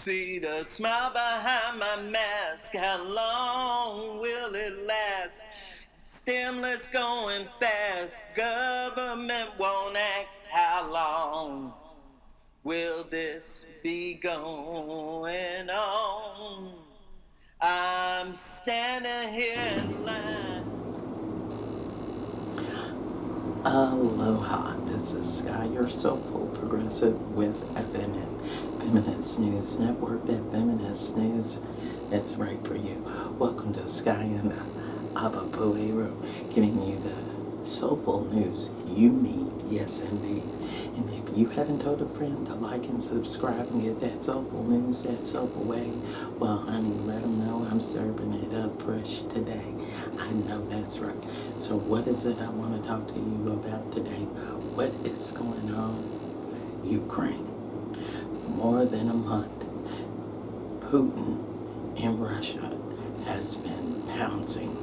See the smile behind my mask, how long will it last? Stimulus going fast, government won't act, how long will this be going on? I'm standing here in line. Aloha, this is Skye, your soulful progressive with FNN-Feminist News Network, that feminist news that's right for you. Welcome to Skye in the Abapuero, giving you the soulful news you need, yes indeed. And if you haven't told a friend to like and subscribe and get that soulful news that soulful way, well honey, let them know I'm serving it up fresh today. I know that's right. So what is it I want to talk to you about today? What is going on? Ukraine. More than a month, Putin in Russia has been pouncing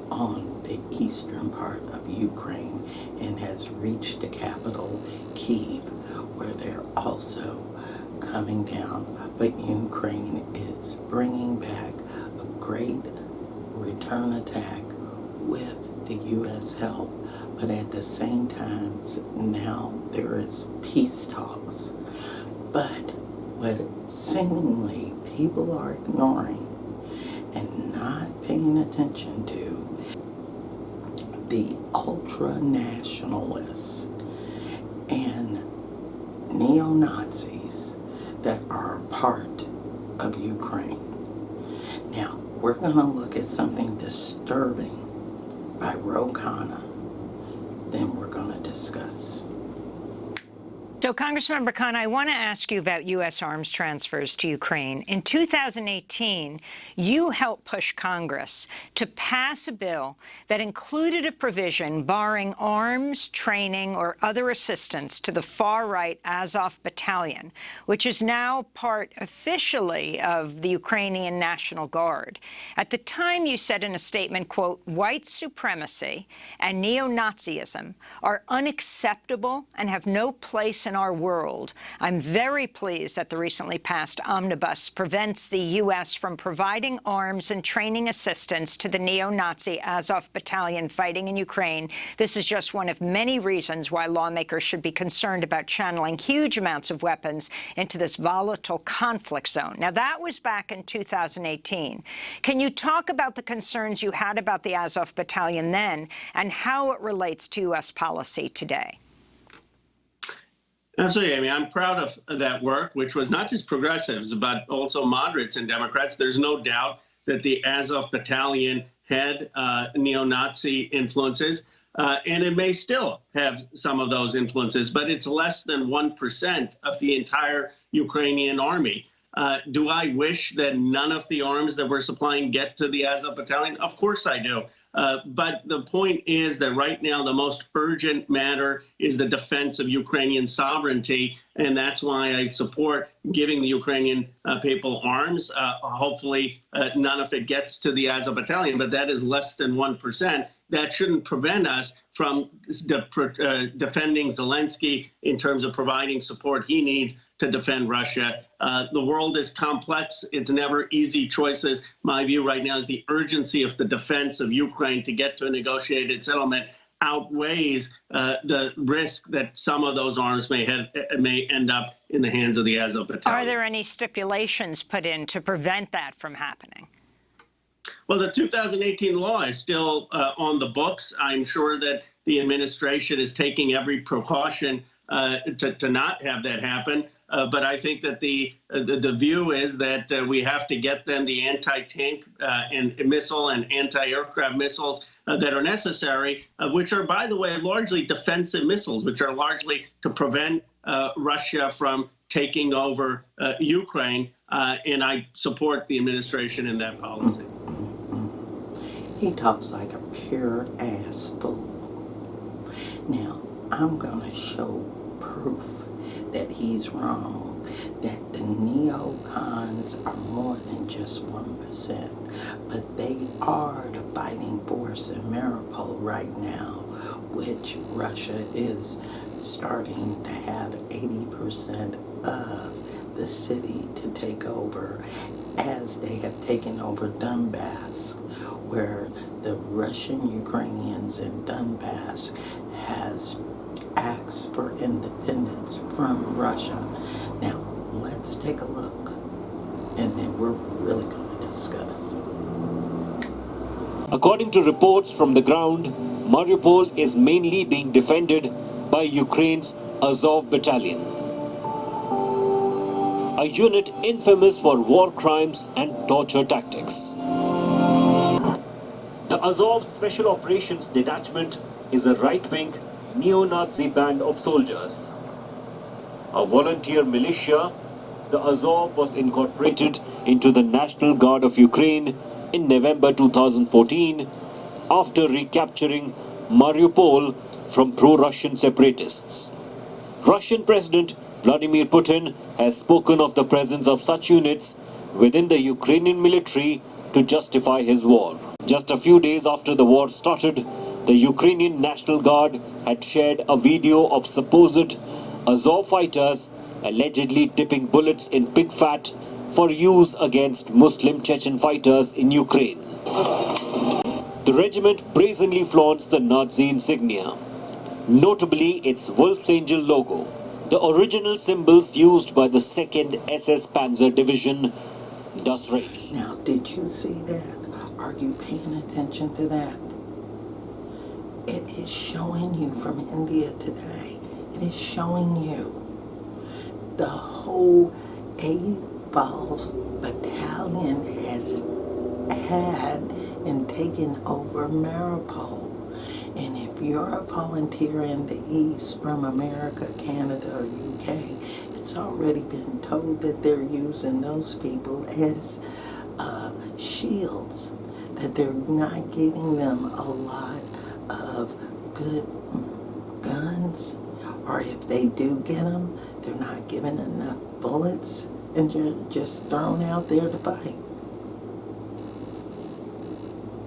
on the eastern part of Ukraine and has reached the capital, Kyiv, where they're also coming down. But Ukraine is bringing back a great return attack with the U.S. help, but at the same time, now there is peace talks. But what seemingly people are ignoring and not paying attention to, the ultra-nationalists and neo-Nazis that are part of Ukraine. Now, we're going to look at something disturbing by Ro Kahana, then we're going to discuss. So, Congressmember Khan, I want to ask you about U.S. arms transfers to Ukraine. In 2018, you helped push Congress to pass a bill that included a provision barring arms, training, or other assistance to the far-right Azov Battalion, which is now part officially of the Ukrainian National Guard. At the time, you said in a statement, quote, "White supremacy and neo-Nazism are unacceptable and have no place in our world. I'm very pleased that the recently passed omnibus prevents the U.S. from providing arms and training assistance to the neo-Nazi Azov Battalion fighting in Ukraine. This is just one of many reasons why lawmakers should be concerned about channeling huge amounts of weapons into this volatile conflict zone." Now, that was back in 2018. Can you talk about the concerns you had about the Azov Battalion then and how it relates to U.S. policy today? Absolutely. I mean, I'm proud of that work, which was not just progressives, but also moderates and Democrats. There's no doubt that the Azov Battalion had neo-Nazi influences, and it may still have some of those influences, but it's less than 1% of the entire Ukrainian army. Do I wish that none of the arms that we're supplying get to the Azov Battalion? Of course I do. But the point is that right now the most urgent matter is the defense of Ukrainian sovereignty, and that's why I support giving the Ukrainian people arms. Hopefully none of it gets to the Azov Battalion, but that is less than 1%. That shouldn't prevent us from defending Zelensky in terms of providing support he needs to defend Russia. The world is complex. It's never easy choices. My view right now is the urgency of the defense of Ukraine to get to a negotiated settlement outweighs the risk that some of those arms may end up in the hands of the Azov Battalion. Are there any stipulations put in to prevent that from happening? Well, the 2018 law is still on the books. I'm sure that the administration is taking every precaution to not have that happen. But I think that the view is that we have to get them the anti-tank and missile and anti-aircraft missiles that are necessary, which are, by the way, largely defensive missiles, which are largely to prevent Russia from taking over Ukraine. And I support the administration in that policy. He talks like a pure ass fool. Now, I'm going to show proof that he's wrong, that the neocons are more than just 1%, but they are the fighting force in Mariupol right now, which Russia is starting to have 80% of the city to take over as they have taken over Donbass, where the Russian Ukrainians in Donbass has asked for independence from Russia. Now, let's take a look, and then we're really going to discuss. According to reports from the ground, Mariupol is mainly being defended by Ukraine's Azov Battalion, a unit infamous for war crimes and torture tactics. The Azov Special Operations Detachment is a right-wing neo-Nazi band of soldiers. A volunteer militia, the Azov was incorporated into the National Guard of Ukraine in November 2014 after recapturing Mariupol from pro-Russian separatists. Russian President Vladimir Putin has spoken of the presence of such units within the Ukrainian military to justify his war. Just a few days after the war started, the Ukrainian National Guard had shared a video of supposed Azov fighters allegedly dipping bullets in pig fat for use against Muslim Chechen fighters in Ukraine. The regiment brazenly flaunts the Nazi insignia, notably its Wolf's Angel logo, the original symbols used by the 2nd SS Panzer Division, Das Reich. Now, did you see that? Are you paying attention to that? It is showing you from India today. It is showing you the whole AFOL's battalion has had and taken over Mariupol. And if you're a volunteer in the East from America, Canada, or UK, it's already been told that they're using those people as shields, that they're not giving them a lot of good guns, or if they do get them, they're not giving enough bullets, and they're just thrown out there to fight.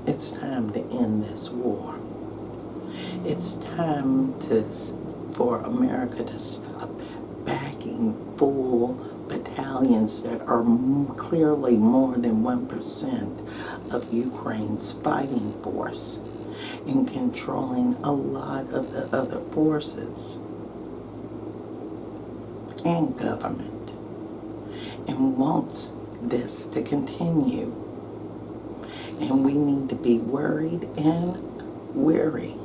It's time to end this war. It's time for America to stop backing full battalions that are clearly more than 1% of Ukraine's fighting force and controlling a lot of the other forces and government, and wants this to continue. And we need to be worried and wary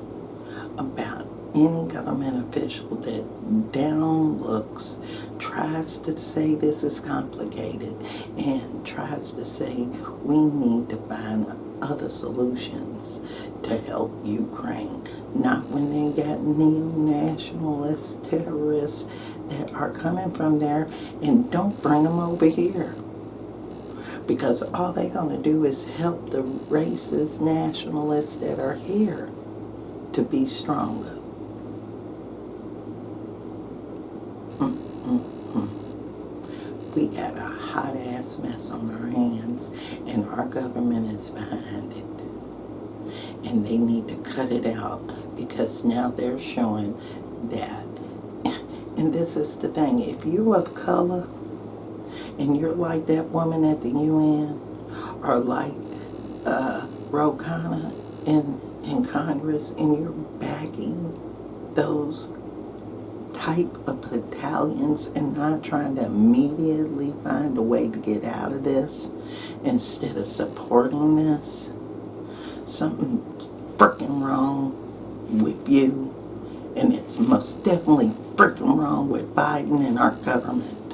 about any government official that downlooks, tries to say this is complicated, and tries to say we need to find other solutions to help Ukraine. Not when they got neo-nationalist terrorists that are coming from there, and don't bring them over here. Because all they're going to do is help the racist nationalists that are here to be stronger. We got a hot-ass mess on our hands, and our government is behind it. And they need to cut it out, because now they're showing that, and this is the thing, if you're of color, and you're like that woman at the UN, or like Ro Kahana in Congress, and you're backing those type of battalions and not trying to immediately find a way to get out of this instead of supporting this, something's freaking wrong with you, and it's most definitely freaking wrong with Biden and our government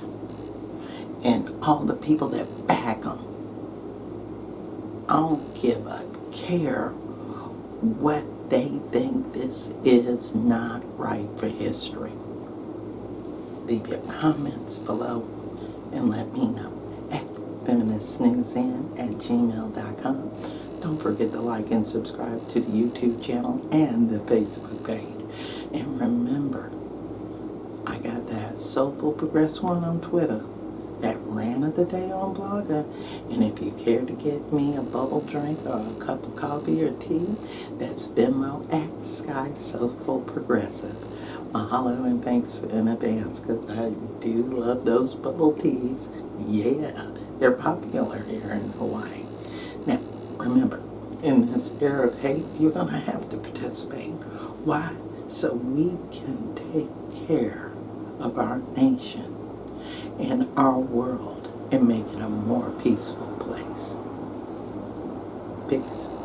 and all the people that back them. I don't give a care what they think. This is not right for history. Leave your comments below and let me know at FeministNewsN@gmail.com. Don't forget to like and subscribe to the YouTube channel and the Facebook page. And remember, I got that Soulful Progressive one on Twitter, that Rant of the Day on Blogger, and if you care to get me a bubble drink or a cup of coffee or tea, that's Venmo at SkyeSoulfulProgressive. Mahalo and thanks in advance, because I do love those bubble teas. Yeah, they're popular here in Hawaii. Now, remember, in this era of hate, you're going to have to participate. Why? So we can take care of our nation and our world and make it a more peaceful place. Peace.